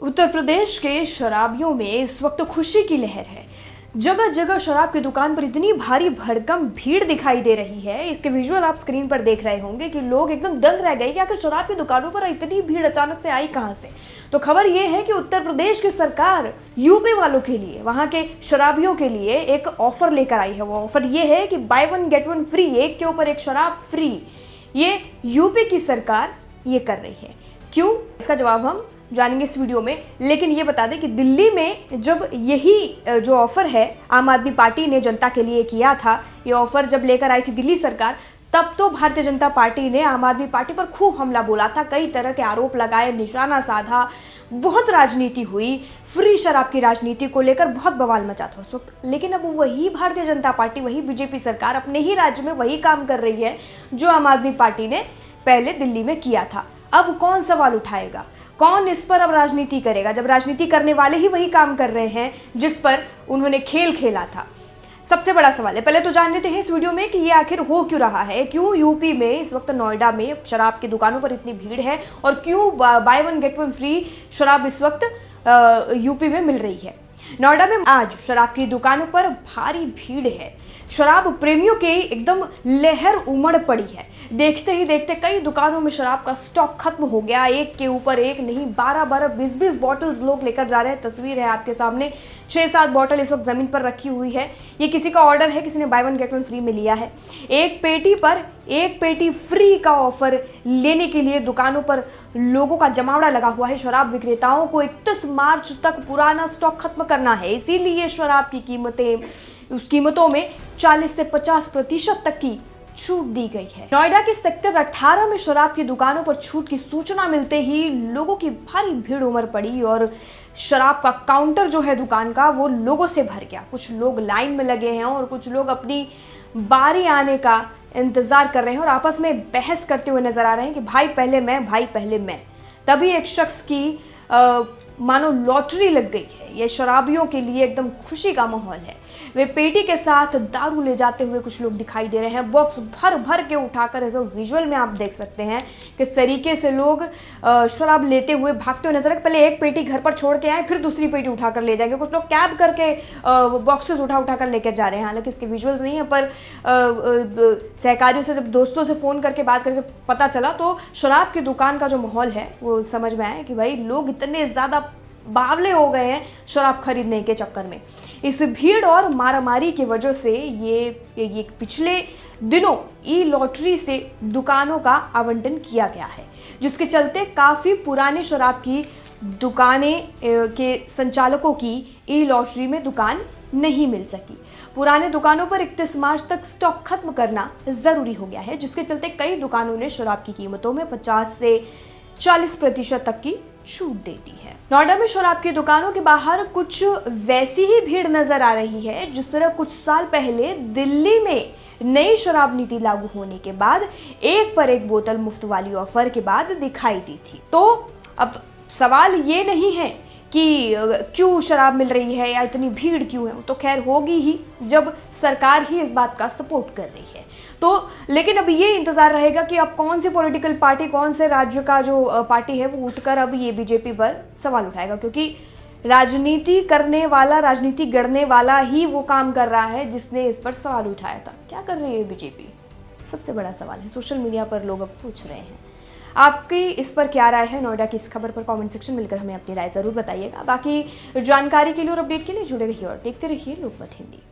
उत्तर प्रदेश के शराबियों में इस वक्त खुशी की लहर है। जगह जगह शराब की दुकान पर इतनी भारी भड़कम भीड़ दिखाई दे रही है। इसके विजुअल आप स्क्रीन पर देख रहे होंगे कि लोग एकदम दंग रह गए कि आखिर शराब की दुकानों पर इतनी भीड़ अचानक से आई कहां से। तो खबर यह है कि उत्तर प्रदेश की सरकार यूपी वालों के लिए, वहां के शराबियों के लिए एक ऑफर लेकर आई है। वो ऑफर यह है कि by one get one free, एक के ऊपर एक शराब फ्री। ये यूपी की सरकार ये कर रही है। क्यों, इसका जवाब हम जानेंगे इस वीडियो में। लेकिन ये बता दें कि दिल्ली में जब यही जो ऑफर है आम आदमी पार्टी ने जनता के लिए किया था, ये ऑफर जब लेकर आई थी दिल्ली सरकार, तब तो भारतीय जनता पार्टी ने आम आदमी पार्टी पर खूब हमला बोला था, कई तरह के आरोप लगाए, निशाना साधा, बहुत राजनीति हुई, फ्री शराब की राजनीति को लेकर बहुत बवाल मचा था उस वक्त। लेकिन अब वही भारतीय जनता पार्टी, वही बीजेपी सरकार अपने ही राज्य में वही काम कर रही है जो आम आदमी पार्टी ने पहले दिल्ली में किया था। अब कौन सवाल उठाएगा, कौन इस पर अब राजनीति करेगा, जब राजनीति करने वाले ही वही काम कर रहे हैं जिस पर उन्होंने खेल खेला था। सबसे बड़ा सवाल है, पहले तो जान लेते हैं इस वीडियो में कि ये आखिर हो क्यों रहा है। क्यों यूपी में इस वक्त नोएडा में शराब की दुकानों पर इतनी भीड़ है और क्यों by one get one free शराब इस वक्त यूपी में मिल रही है। नोएडा में आज शराब की दुकानों पर भारी भीड़ है। शराब प्रेमियों की एकदम लहर उमड़ पड़ी है। देखते ही देखते कई दुकानों में शराब का स्टॉक खत्म हो गया। एक के ऊपर एक नहीं, 12-12, 20-20 बॉटल्स लोग लेकर जा रहे हैं। तस्वीर है आपके सामने, 6-7 बॉटल इस वक्त जमीन पर रखी हुई है। ये किसी का ऑर्डर है, किसी ने by one get one free में लिया है। एक पेटी पर एक पेटी फ्री का ऑफर लेने के लिए दुकानों पर लोगों का जमावड़ा लगा हुआ है। शराब विक्रेताओं को 31 मार्च तक पुराना स्टॉक खत्म करना है, इसीलिए शराब की कीमतें, उस कीमतों में 40 से 50% तक की छूट दी गई है। नोएडा के सेक्टर 18 में शराब की दुकानों पर छूट की सूचना मिलते ही लोगों की भारी भीड़ उमड़ पड़ी और शराब का काउंटर जो है दुकान का, वो लोगों से भर गया। कुछ लोग लाइन में लगे हैं और कुछ लोग अपनी बारी आने का इंतजार कर रहे हैं और आपस में बहस करते हुए नजर आ रहे हैं कि भाई पहले मैं, भाई पहले मैं। तभी एक शख्स की मानो लॉटरी लग गई है। ये शराबियों के लिए एकदम खुशी का माहौल है। वे पेटी के साथ दारू ले जाते हुए कुछ लोग दिखाई दे रहे हैं, बॉक्स भर भर के उठाकर। ऐसे विजुअल में आप देख सकते हैं किस तरीके से लोग शराब लेते हुए भागते हुए नजर आए। पहले एक पेटी घर पर छोड़ के आए, फिर दूसरी पेटी उठाकर ले जाएंगे। कुछ लोग कैब करके बॉक्सेस उठा कर लेकर जा रहे हैं। हालांकि इसके विजुअल्स नहीं है, पर सहकारियों से, जब दोस्तों से फ़ोन करके बात करके पता चला तो शराब की दुकान का जो माहौल है वो समझ में आया कि भाई लोग इतने ज़्यादा बावले हो गए हैं शराब खरीदने के चक्कर में। इस भीड़ और मारामारी की वजह से ये पिछले दिनों ई लॉटरी से दुकानों का आवंटन किया गया है, जिसके चलते काफ़ी पुराने शराब की दुकानें के संचालकों की ई लॉटरी में दुकान नहीं मिल सकी। पुराने दुकानों पर 31 मार्च तक स्टॉक खत्म करना ज़रूरी हो गया है, जिसके चलते कई दुकानों ने शराब की कीमतों में 50 से 40% तक की छूट देती है। नोएडा में शराब की दुकानों के बाहर कुछ वैसी ही भीड़ नजर आ रही है जिस तरह कुछ साल पहले दिल्ली में नई शराब नीति लागू होने के बाद एक पर एक बोतल मुफ्त वाली ऑफर के बाद दिखाई दी थी। तो अब सवाल ये नहीं है कि क्यों शराब मिल रही है या इतनी भीड़ क्यों है, वो तो खैर होगी ही जब सरकार ही इस बात का सपोर्ट कर रही है। तो लेकिन अब ये इंतजार रहेगा कि अब कौन सी पॉलिटिकल पार्टी, कौन से राज्य का जो पार्टी है वो उठकर अब ये बीजेपी पर सवाल उठाएगा, क्योंकि राजनीति करने वाला, राजनीति गढ़ने वाला ही वो काम कर रहा है जिसने इस पर सवाल उठाया था। क्या कर रही है बीजेपी, सबसे बड़ा सवाल है। सोशल मीडिया पर लोग अब पूछ रहे हैं। आपकी इस पर क्या राय है? नोएडा की इस खबर पर कमेंट सेक्शन मिलकर हमें अपनी राय जरूर बताइएगा। बाकी जानकारी के लिए और अपडेट के लिए जुड़े रहिए और देखते रहिए लोकमत हिंदी।